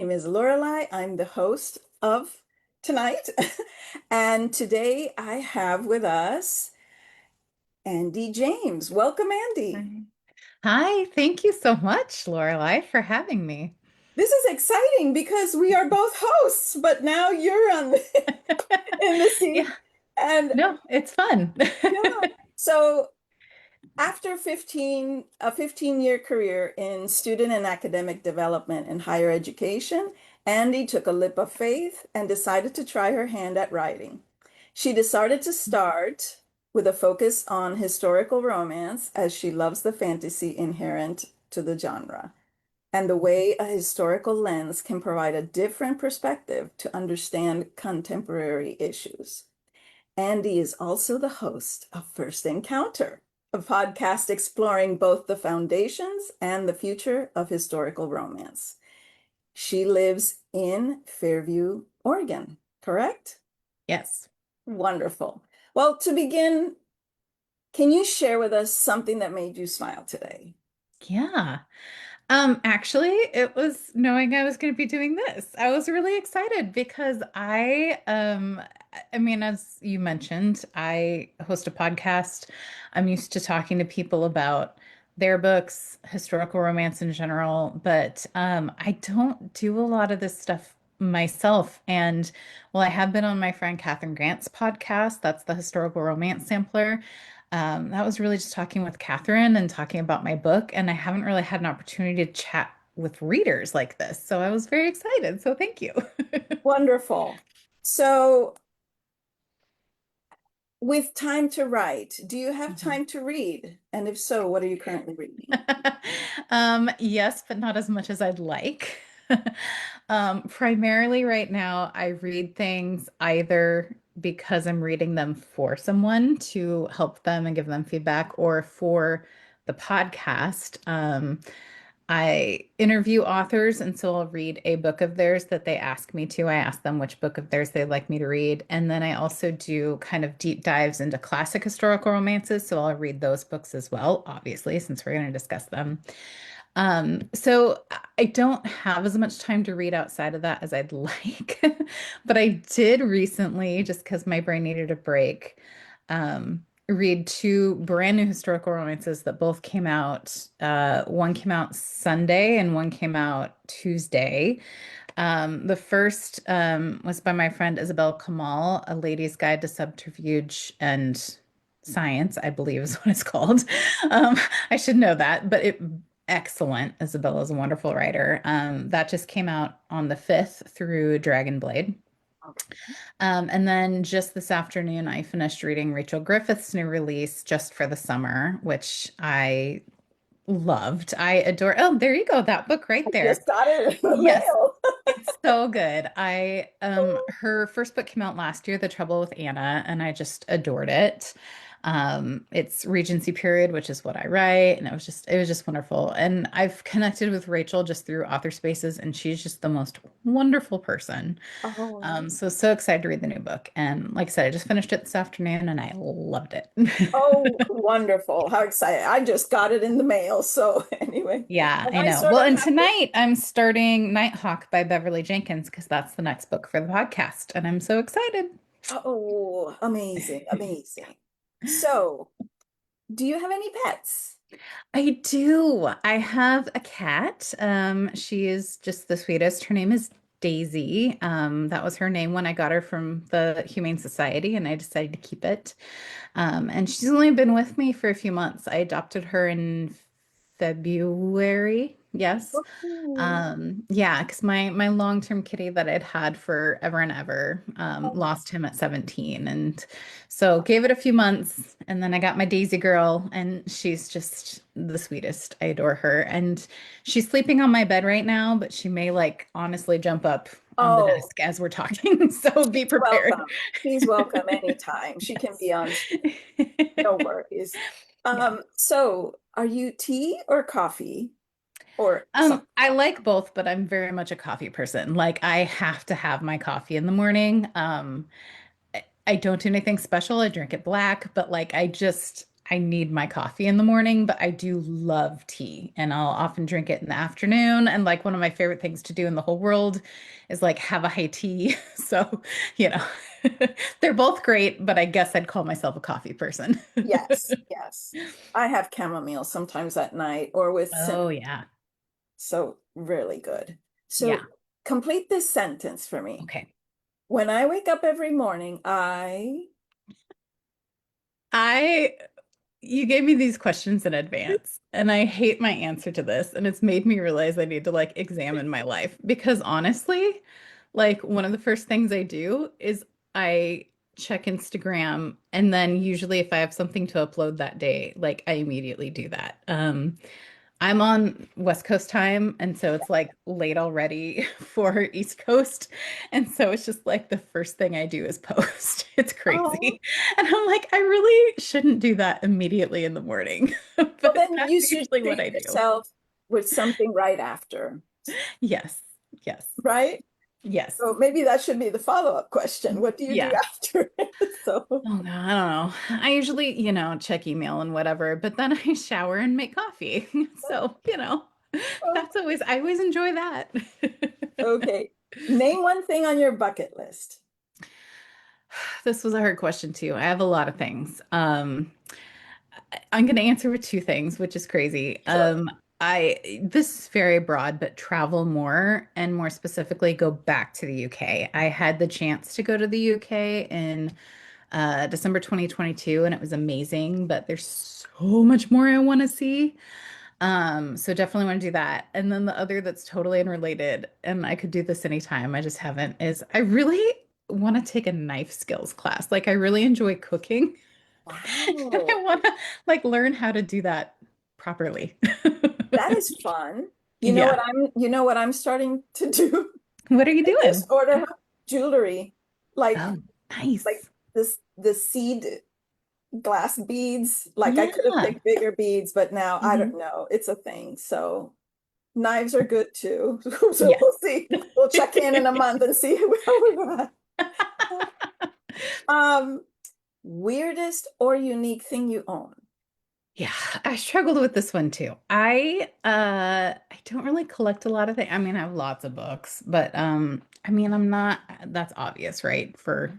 name is Lorelai. I'm the host of tonight. And today I have with us Andie James. Welcome, Andie. Hi. Hi, thank you so much, Lorelai, for having me. This is exciting because we are both hosts, but now you're on the, in the Yeah, seat. And no, it's fun. yeah, so after 15-year career in student and academic development and higher education, Andie took a leap of faith and decided to try her hand at writing. She decided to start with a focus on historical romance as she loves the fantasy inherent to the genre and the way a historical lens can provide a different perspective to understand contemporary issues. Andie is also the host of First Encounter, a podcast exploring both the foundations and the future of historical romance. She lives in Fairview, Oregon, correct? Yes. Wonderful. Well, to begin, can you share with us something that made you smile today? Yeah. Actually, it was knowing I was going to be doing this. I was really excited because I mean, as you mentioned, I host a podcast. I'm used to talking to people about their books, historical romance in general, but I don't do a lot of this stuff myself. And well, I have been on my friend Catherine Grant's podcast. That's the historical romance sampler. That was really just talking with Catherine and talking about my book. And I haven't really had an opportunity to chat with readers like this. So I was very excited. So thank you. Wonderful. So, with time to write, do you have Mhm. time to read? And if so, what are you currently reading? Yes, but not as much as I'd like. Primarily right now, I read things either because I'm reading them for someone to help them and give them feedback, or for the podcast. I interview authors, and so I'll read a book of theirs that they ask me to. I ask them which book of theirs they'd like me to read. And then I also do kind of deep dives into classic historical romances. So I'll read those books as well, obviously, since we're going to discuss them. So I don't have as much time to read outside of that as I'd like. But I did recently, just because my brain needed a break, read two brand new historical romances that both came out. One came out Sunday and one came out Tuesday. The first was by my friend Isabel Kamal, A Lady's Guide to Subterfuge and Science, I believe is what it's called. Um, I should know that, but it excellent. Isabel is a wonderful writer. That just came out on the 5th through Dragon Blade. And then just this afternoon, I finished reading Rachel Griffith's new release, Just for the Summer, which I loved. I adore. Oh, there you go. That book right there. Just got it in the Yes. mail. It's so good. I Her first book came out last year, The Trouble with Anna, and I just adored it. It's Regency period, which is what I write, and it was just wonderful. And I've connected with Rachel just through author spaces, and she's just the most wonderful person. Oh, So excited to read the new book. And like I said, I just finished it this afternoon and I loved it. oh, wonderful. How excited. I just got it in the mail. So anyway, Yeah, and I I know. sort Well, of and have to, tonight I'm starting Nighthawk by Beverly Jenkins because that's the next book for the podcast. And I'm so excited. oh, amazing, amazing. So, do you have any pets? I do. I have a cat. She is just the sweetest. Her name is Daisy. That was her name when I got her from the Humane Society, and I decided to keep it. And she's only been with me for a few months. I adopted her in February. Yes. Oh, Yeah, because my long-term kitty that I'd had forever and ever lost him at 17. And so gave it a few months, and then I got my Daisy girl, and she's just the sweetest. I adore her. And she's sleeping on my bed right now, but she may like honestly jump up on the oh, desk as we're talking. So be prepared. welcome. She's welcome anytime. She can Yes. be on, no worries. Yeah. So are you tea or coffee or something? I like both, but I'm very much a coffee person. Like I have to have my coffee in the morning. I don't do anything special. I drink it black, but like I need my coffee in the morning, but I do love tea and I'll often drink it in the afternoon. And like one of my favorite things to do in the whole world is like have a high tea. So, you know, they're both great, but I guess I'd call myself a coffee person. Yes, yes. I have chamomile sometimes at night or with cinnamon. Oh, yeah. So really good. So Yeah. complete this sentence for me. Okay. When I wake up every morning, I I You gave me these questions in advance, and I hate my answer to this, and it's made me realize I need to like examine my life because honestly, like one of the first things I do is I check Instagram, and then usually if I have something to upload that day, like I immediately do that. I'm on West Coast time, and so it's like late already for East Coast. And so it's just like the first thing I do is post. It's oh, crazy. And I'm like, I really shouldn't do that immediately in the morning. well, But then that's you should usually what treat I do. yourself with something right after, Yes. Yes. right? Yes. So maybe that should be the follow-up question. What do you do Yeah. after? So, Oh, God, I don't know. I usually, check email and whatever, but then I shower and make coffee. So, I always enjoy that. okay. Name one thing on your bucket list. This was a hard question too. I have a lot of things. I'm going to answer with two things, which is crazy. Sure. This is very broad, but travel more and more specifically go back to the UK. I had the chance to go to the UK in December 2022, and it was amazing, but there's so much more I want to see. So definitely want to do that. And then the other that's totally unrelated, and I could do this anytime, I just haven't, is I really want to take a knife skills class. Like I really enjoy cooking. And Wow. I want to like learn how to do that properly. That is fun. Yeah. You know what I'm starting to do? What are you I just doing? order jewelry, like Oh, like nice. the seed glass beads. Like I could have Yeah. picked bigger beads, but now I don't Mhm. know. It's a thing. So knives are good too. So Yeah. we'll see. We'll check in a month and see how we're at. Um, weirdest or unique thing you own? Yeah, I struggled with this one too. I don't really collect a lot of things. I mean, I have lots of books, but I mean, I'm not that's obvious, right? For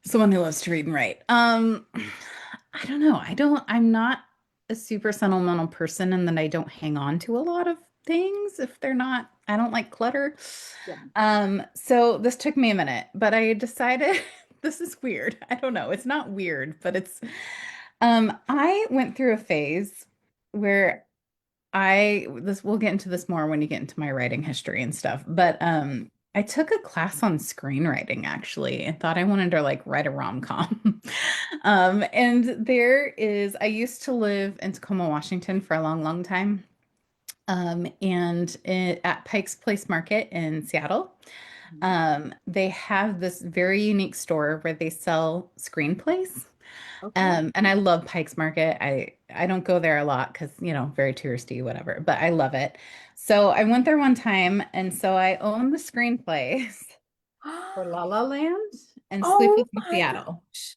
someone who loves to read and write. I don't know. I'm not a super sentimental person and then I don't hang on to a lot of things if they're not, I don't like clutter. Yeah. So this took me a minute, but I decided this is weird. I don't know. It's not weird, but I went through a phase where we'll get into this more when you get into my writing history and stuff. But I took a class on screenwriting actually and thought I wanted to like write a rom-com. And I used to live in Tacoma, Washington for a long, long time. At Pike's Place Market in Seattle, they have this very unique store where they sell screenplays. Okay. And I love Pike's Market. I don't go there a lot because, very touristy, whatever, but I love it. So I went there one time, and so I own the screenplays for La La Land and Oh Sleepless in my Seattle. gosh.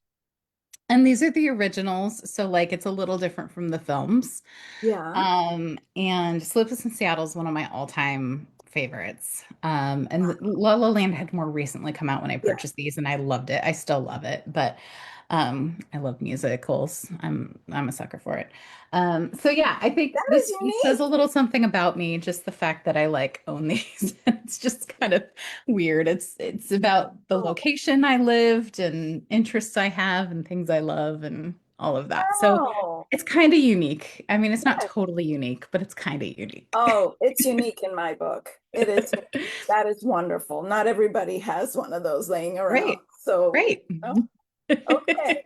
And these are the originals, so like it's a little different from the films. Yeah. And Sleepless in Seattle is one of my all-time favorites. And Wow. La La Land had more recently come out when I Yeah. purchased these, and I loved it. I still love it, but I love musicals. I'm a sucker for it. So yeah, I think That is this says unique. a little something about me, just the fact that I like own these. It's just kind of weird. It's about the Oh, location I lived and interests I have and things I love and all of that. So wow. it's kind of unique. I mean, it's not Yes. totally unique, but it's kind of unique. Oh, it's unique in my book. It is. That is wonderful. Not everybody has one of those laying around. Right. So, Right. okay.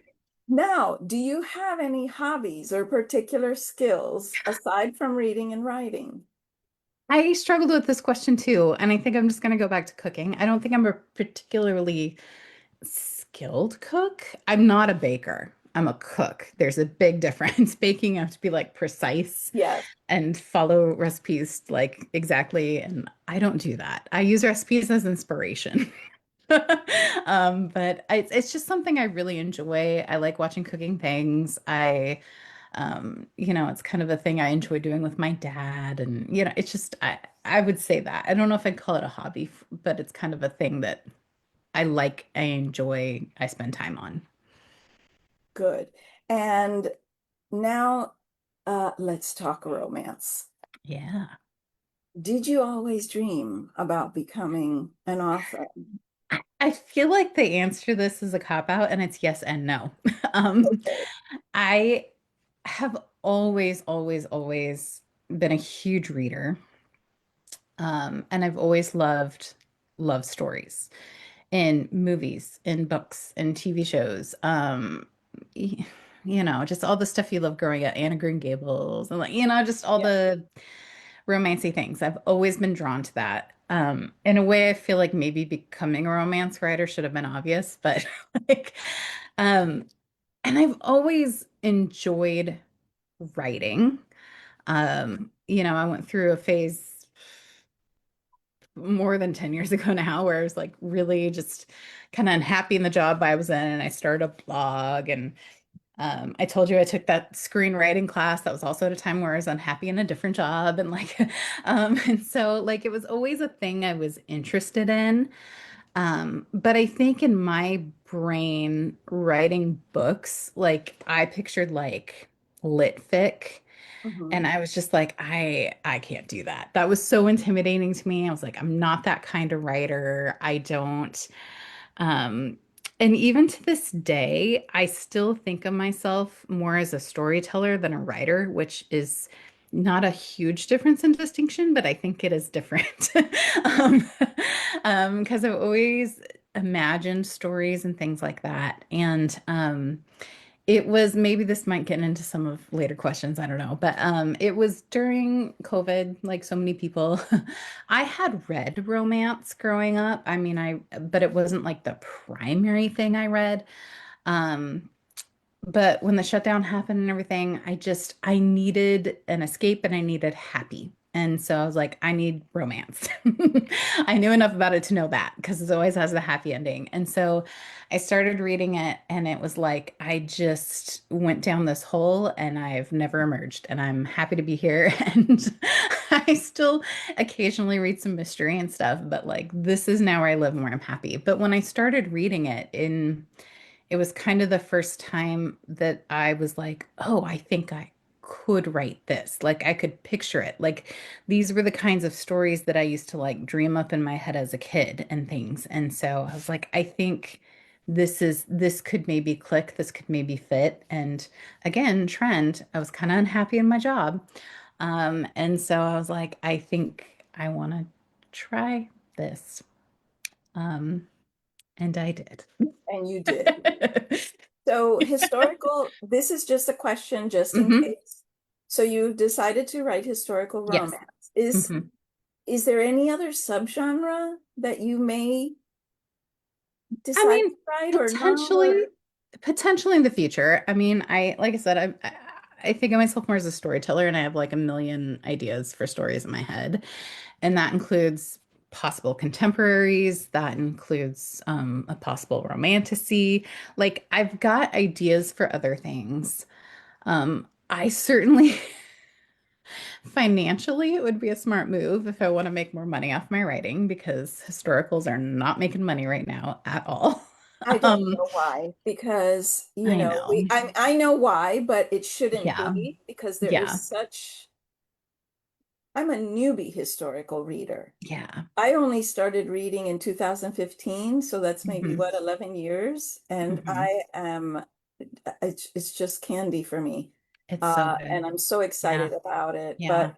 Now, do you have any hobbies or particular skills aside from reading and writing? I struggled with this question too, and I think I'm just going to go back to cooking. I don't think I'm a particularly skilled cook. I'm not a baker. I'm a cook. There's a big difference. Baking, you have to be like precise Yes. and follow recipes like exactly, and I don't do that. I use recipes as inspiration. But it's just something I really enjoy. I like watching cooking things. It's kind of a thing I enjoy doing with my dad. And, it's just, I would say that. I don't know if I'd call it a hobby, but it's kind of a thing that I like, I enjoy, I spend time on. Good. And now let's talk romance. Yeah. Did you always dream about becoming an author? I feel like the answer to this is a cop out, and it's yes and no. Um, Okay. I have always, always, always been a huge reader. And I've always loved love stories in movies, in books, in TV shows. Y- just all the stuff you love growing up, Anna Green Gables, and just all Yeah. the romancy things. I've always been drawn to that. In a way, I feel like maybe becoming a romance writer should have been obvious, but like, um, and I've always enjoyed writing. I went through a phase more than 10 years ago now where I was like really just kind of unhappy in the job I was in, and I started a blog. And I told you I took that screenwriting class. That was also at a time where I was unhappy in a different job. And like, and so like it was always a thing I was interested in. But I think in my brain, writing books, like I pictured like lit fic. Hmm. And I was just like, I can't do that. That was so intimidating to me. I was like, I'm not that kind of writer. I don't. Um, and even to this day, I still think of myself more as a storyteller than a writer, which is not a huge difference in distinction, but I think it is different. Um, because I've always imagined stories and things like that. And it was maybe this might get into some of later questions, I don't know, but it was during COVID, like so many people. I had read romance growing up. I mean, but it wasn't like the primary thing I read. Um, but when the shutdown happened and everything, I needed an escape and I needed happy. And so I was like, I need romance. I knew enough about it to know that because it always has the happy ending. And so I started reading it, and it was like I just went down this hole and I've never emerged. And I'm happy to be here. And I still occasionally read some mystery and stuff, but like this is now where I live and where I'm happy. But when I started reading it was kind of the first time that I was like, oh, I think I could write this. Like I could picture it. Like these were the kinds of stories that I used to like dream up in my head as a kid and things. And so I was like, I think this could maybe click, this could maybe fit. And again, trend, I was kind of unhappy in my job. And so I was like, I think I want to try this. Um, and I did. And you did. So this is just a question just in Hmm. case. So you decided to write historical Yes. romance. Is there any other subgenre that you may I decide to mean, write or not? potentially, potentially in the future. I mean, like I said, I think of myself more as a storyteller, and I have like a million ideas for stories in my head, and that includes possible contemporaries. That includes a possible romantasy. Like I've got ideas for other things. I certainly financially, it would be a smart move if I want to make more money off my writing because historicals are not making money right now at all. I don't Um, know why, because I know. I know why, but it shouldn't Yeah. be because there is Yeah. such. I'm a newbie historical reader. Yeah. I only started reading in 2015, so that's maybe Hmm. what, 11 years, and Hmm. it's just candy for me. It's so And good. I'm so Yeah. excited about it, Yeah.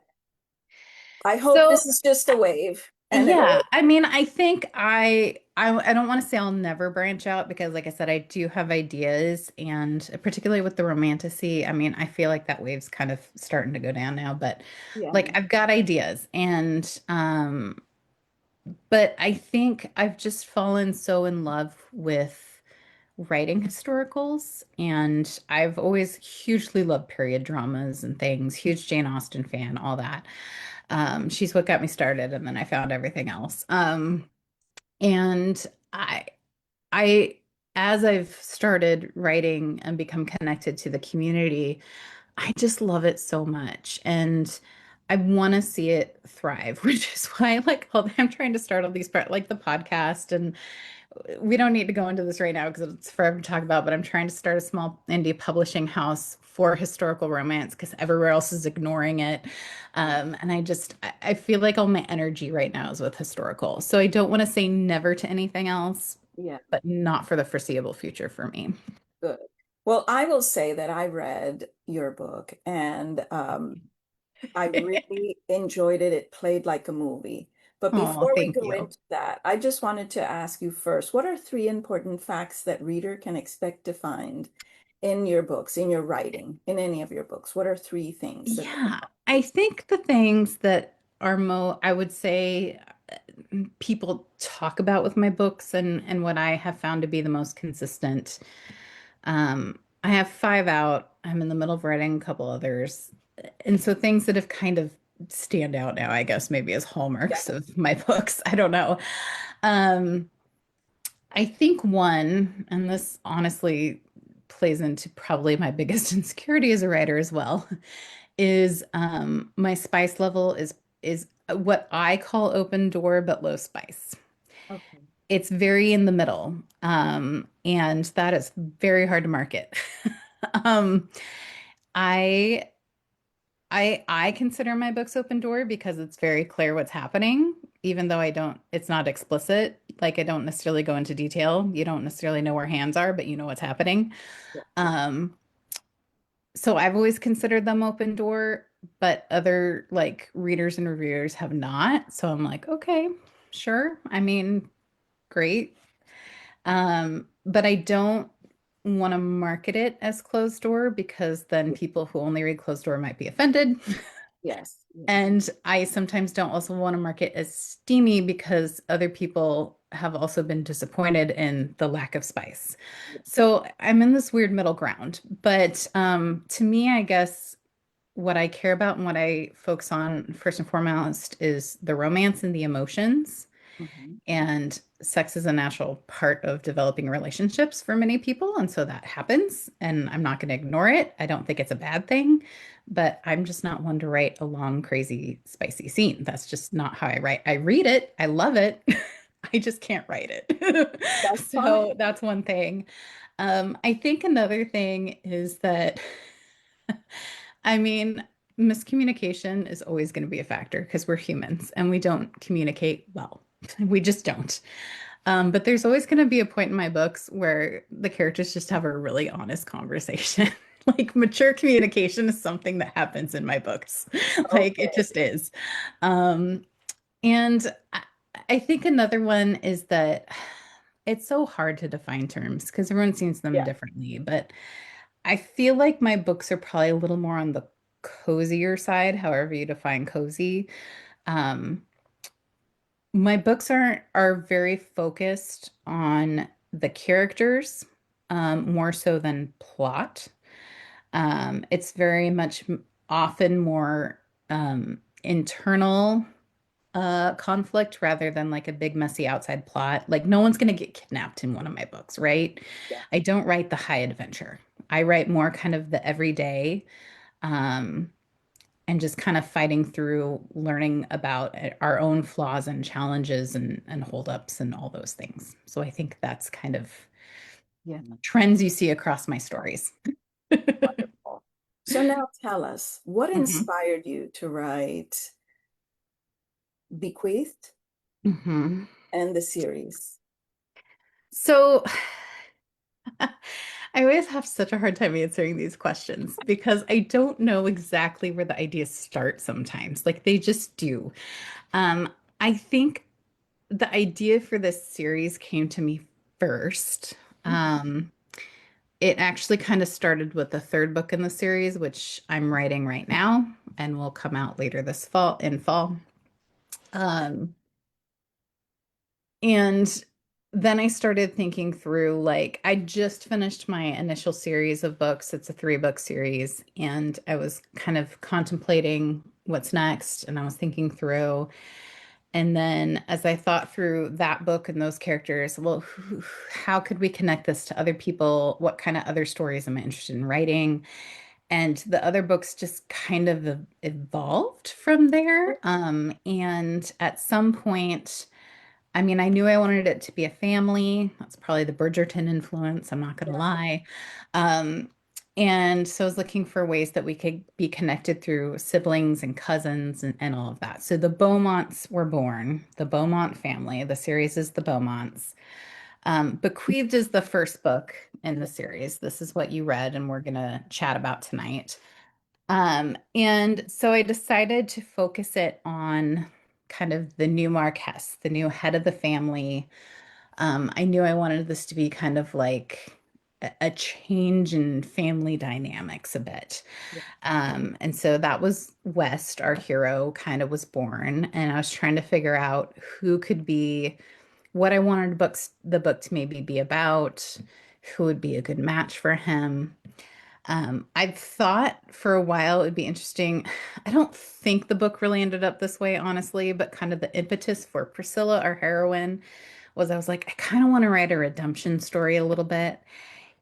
but I hope So, this is just a wave and yeah, it'll, I mean, I think I don't want to say I'll never branch out because like I said, I do have ideas, and particularly with the romantasy, I mean, I feel like that wave's kind of starting to go down now, but yeah. like I've got ideas. And but I think I've just fallen so in love with writing historicals, and I've always hugely loved period dramas and things, huge Jane Austen fan, all that. She's what got me started, and then I found everything else. And I I as I've started writing and become connected to the community, I just love it so much. And I want to see it thrive, which is why I'm trying to start all these part like the podcast. And we don't need to go into this right now because it's forever to talk about, but I'm trying to start a small indie publishing house for historical romance because everywhere else is ignoring it. And I feel like all my energy right now is with historical. So I don't want to say never to anything else, Yeah, but not for the foreseeable future for me. good. Well, I will say that I read your book and I really enjoyed it. It played like a movie. But Oh, before we thank go you. into that, I just wanted to ask you first, what are three important facts that reader can expect to find in your books, in your writing, in any of your books? What are three things that they Yeah, I think the things that are I would say people talk about with my books and what I have found to be the most consistent. I have five out. I'm in the middle of writing a couple others. And so things that have kind of stand out now, I guess, maybe as yeah. hallmarks of my books. I don't know. Um, I think one, and this honestly plays into probably my biggest insecurity as a writer as well, is my spice level is what I call open door but low spice. Okay. It's very in the middle, and that is very hard to market. um, I I consider my books open door because it's very clear what's happening, even though I don't, it's not explicit. Like I don't necessarily go into detail. You don't necessarily know where hands are, but you know what's happening. Yeah. Um, so I've always considered them open door, but other like readers and reviewers have not. So I'm like, okay, sure. I mean, great. But I don't want to market it as closed door because then people who only read closed door might be offended. Yes. Yes. And I sometimes don't also want to market as steamy because other people have also been disappointed in the lack of spice. Yes. So I'm in this weird middle ground. But to me, I guess what I care about and what I focus on first and foremost is the romance and the emotions. Mhm. And sex is a natural part of developing relationships for many people. And so that happens. And I'm not going to ignore it. I don't think it's a bad thing, but I'm just not one to write a long, crazy, spicy scene. That's just not how I write. I read it, I love it. I just can't write it. That's So fine. that's one thing. I think another thing is that, I mean, miscommunication is always going to be a factor because we're humans and we don't communicate well. We just don't. But there's always going to be a point in my books where the characters just have a really honest conversation. Like mature communication is something that happens in my books. Like it Okay. just is. Um, and I think another one is that it's so hard to define terms because everyone sees them Yeah. differently. But I feel like my books are probably a little more on the cozier side, however you define cozy. Um, my books are very focused on the characters, more so than plot. It's very much often more internal conflict rather than like a big messy outside plot. Like no one's gonna get kidnapped in one of my books, right? Yeah. I don't write the high adventure. I write more kind of the everyday. Um, and just kind of fighting through learning about our own flaws and challenges and holdups and all those things. So I think that's kind of Yeah. trends you see across my stories. Wonderful. So now tell us, what Mhm. inspired you to write Bequeathed Mhm. and the series? So I always have such a hard time answering these questions because I don't know exactly where the ideas start sometimes. Like they just do. Um, I think the idea for this series came to me first. Mhm. It actually kind of started with the third book in the series, which I'm writing right now and will come out later this fall in fall. Um, and then I started thinking through like I just finished my initial series of books. It's a three-book series, and I was kind of contemplating what's next, and I was thinking through. And then as I thought through that book and those characters, well, how could we connect this to other people? What kind of other stories am I interested in writing? And the other books just kind of evolved from there. And at some point, I mean, I knew I wanted it to be a family. That's probably the Bridgerton influence, I'm not going to Yeah. lie. Um, and so I was looking for ways that we could be connected through siblings and cousins and all of that. So the Beaumonts were born, the Beaumont family. The series is the Beaumonts. Bequeathed is the first book in the series. This is what you read, and we're going to chat about tonight. And so I decided to focus it on kind of the new Marquess, the new head of the family. I knew I wanted this to be kind of like a change in family dynamics a bit. And so that was West, our hero, kind of was born, and I was trying to figure out who could be what I wanted the book to maybe be about, who would be a good match for him. I thought for a while it would be interesting. I don't think the book really ended up this way, honestly, but kind of the impetus for Priscilla, our heroine, was I was like, I kind of want to write a redemption story a little bit.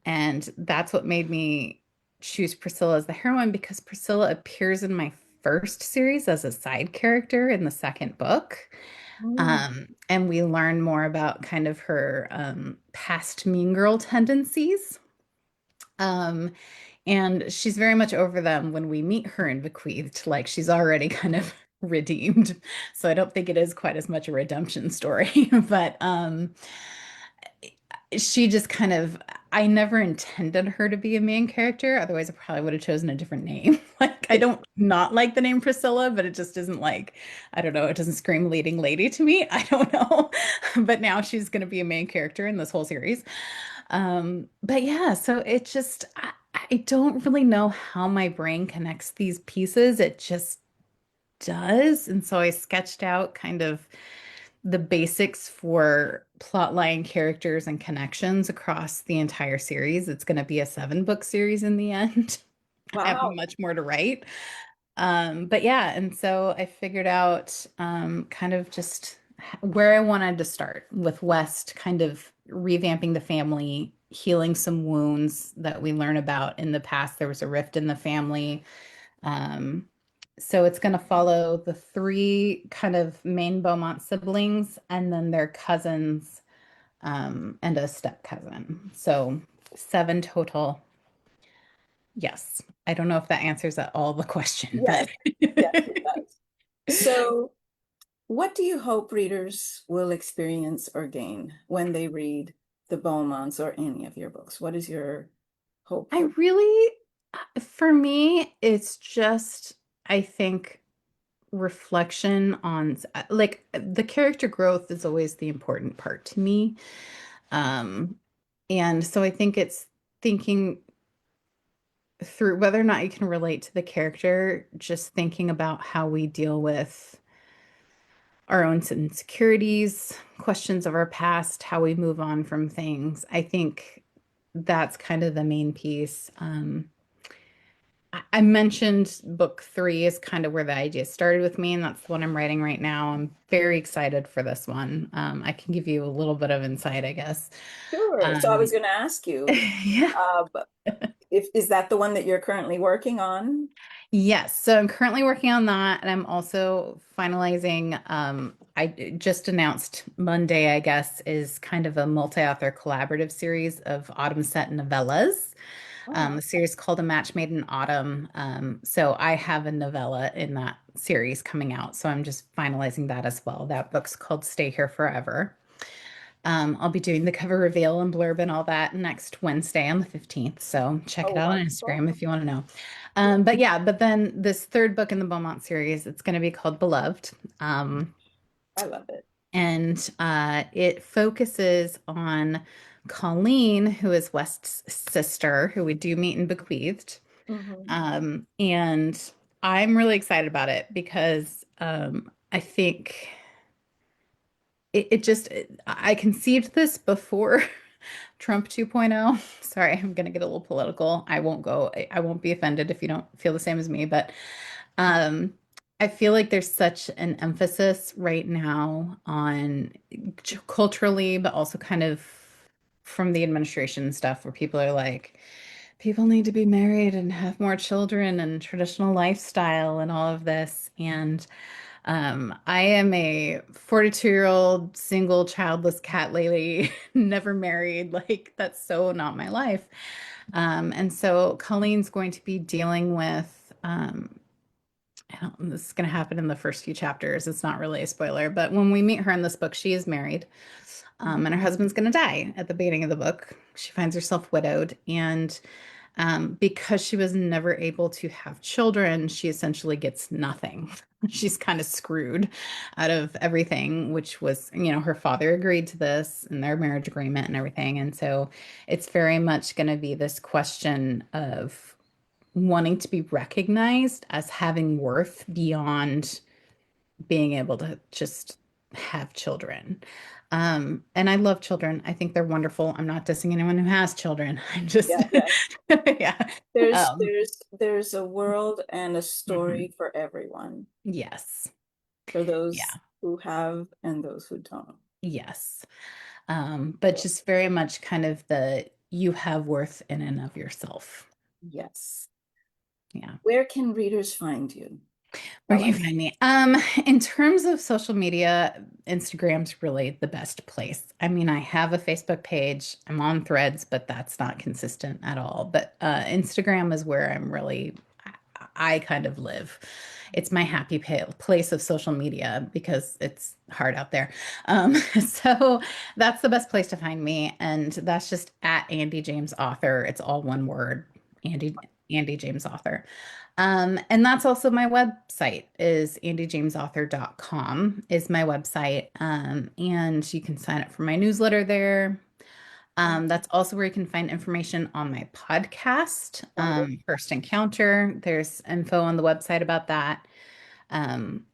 And that's what made me choose Priscilla as the heroine because Priscilla appears in my first series as a side character in the second book. Mm. And we learn more about kind of her past mean girl tendencies. Um, and she's very much over them when we meet her in Bequeathed. Like she's already kind of redeemed. So I don't think it is quite as much a redemption story. But she just kind of, I never intended her to be a main character. Otherwise, I probably would have chosen a different name. Like, I don't not like the name Priscilla, but it just isn't like, I don't know, it doesn't scream leading lady to me. I don't know. But now she's going to be a main character in this whole series. But yeah, so it just, I don't really know how my brain connects these pieces. It just does. And so I sketched out kind of the basics for plotline characters and connections across the entire series. It's going to be a 7 book series in the end. I have Wow. much more to write. But yeah, and so I figured out kind of just where I wanted to start with West, kind of revamping the family, healing some wounds that we learn about in the past. There was a rift in the family. Um, so it's going to follow the 3 kind of main Beaumont siblings and then their cousins and a step cousin. So 7 total. Yes. I don't know if that answers all the question, but Yes, yes, it does. So, what do you hope readers will experience or gain when they read the Beaumonts or any of your books? What is your hope I for? really, for me, it's just, I think, reflection on like the character growth is always the important part to me. Um, and so I think it's thinking through whether or not you can relate to the character, just thinking about how we deal with our own insecurities, questions of our past, how we move on from things. I think that's kind of the main piece. I mentioned book 3 is kind of where the idea started with me, and that's the one I'm writing right now. I'm very excited for this one. I can give you a little bit of insight, I guess. Sure. So I was Um, going to ask you, yeah. but if is that the one that you're currently working on? Yes, so I'm currently working on that, and I'm also finalizing. I just announced Monday, I guess, is kind of a multi-author collaborative series of autumn set novellas. Oh, The series called A Match Made in Autumn. So I have a novella in that series coming out, so I'm just finalizing that as well. That book's called Stay Here Forever. I'll be doing the cover reveal and blurb and all that next Wednesday on the 15th. So check oh, it out on wonderful. Instagram if you want to know. But yeah, but then this 3rd book in the Beaumont series, it's going to be called Beloved. I love it. And it focuses on Colleen, who is West's sister, who we do meet in Bequeathed. Hmm. And I'm really excited about it because I think it just I conceived this before Trump 2.0. Sorry, I'm gonna get a little political. I won't be offended if you don't feel the same as me, but um I feel like there's such an emphasis right now on culturally, but also kind of from the administration stuff where people are like, people need to be married and have more children and traditional lifestyle and all of this. And I am a 42-year-old single childless cat lady, never married. Like, that's so not my life. And so Colleen's going to be dealing with I don't, this is going to happen in the first few chapters. It's not really a spoiler, but when we meet her in this book, she is married, and her husband's going to die at the beginning of the book. She finds herself widowed, and because she was never able to have children, she essentially gets nothing. She's kind of screwed out of everything, which was, her father agreed to this in their marriage agreement and everything. And so it's very much going to be this question of wanting to be recognized as having worth beyond being able to just have children. And I love children. I think they're wonderful. I'm not dissing anyone who has children. I'm just, Yeah, yes. yeah. There's Um, there's there's a world and a mhm. story for everyone, Yes. for those Yeah. who have and those who don't. Yes. But just very much kind of the you have worth in and of yourself. Yes. Yeah. Where can readers find you? Where Tell can you us. find me? In terms of social media, Instagram's really the best place. I mean, I have a Facebook page. I'm on Threads, but that's not consistent at all. But Instagram is where I kind of live. It's my happy place of social media because it's hard out there. So that's the best place to find me, and that's just at Andie James Author. It's all one word, Andie James Author. And that's also my website is andiejamesauthor.com is my website. And you can sign up for my newsletter there. That's also where you can find information on my podcast, Wonderful. First Encounter. There's info on the website about that. Um,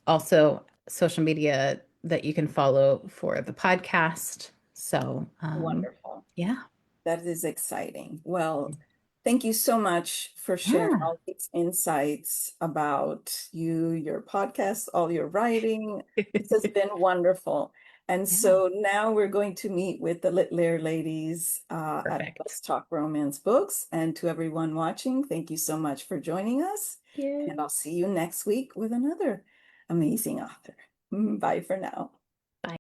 Also, social media that you can follow for the podcast. So, Wonderful. yeah. That is exciting. Well, thank you so much for sharing Yeah. all these insights about you, your podcast, all your writing. This has been wonderful. And Yeah. so now we're going to meet with the Lit Lair ladies at Perfect. Let's Talk Romance Books. And to everyone watching, thank you so much for joining us. Thank you. And I'll see you next week with another amazing author. Bye for now.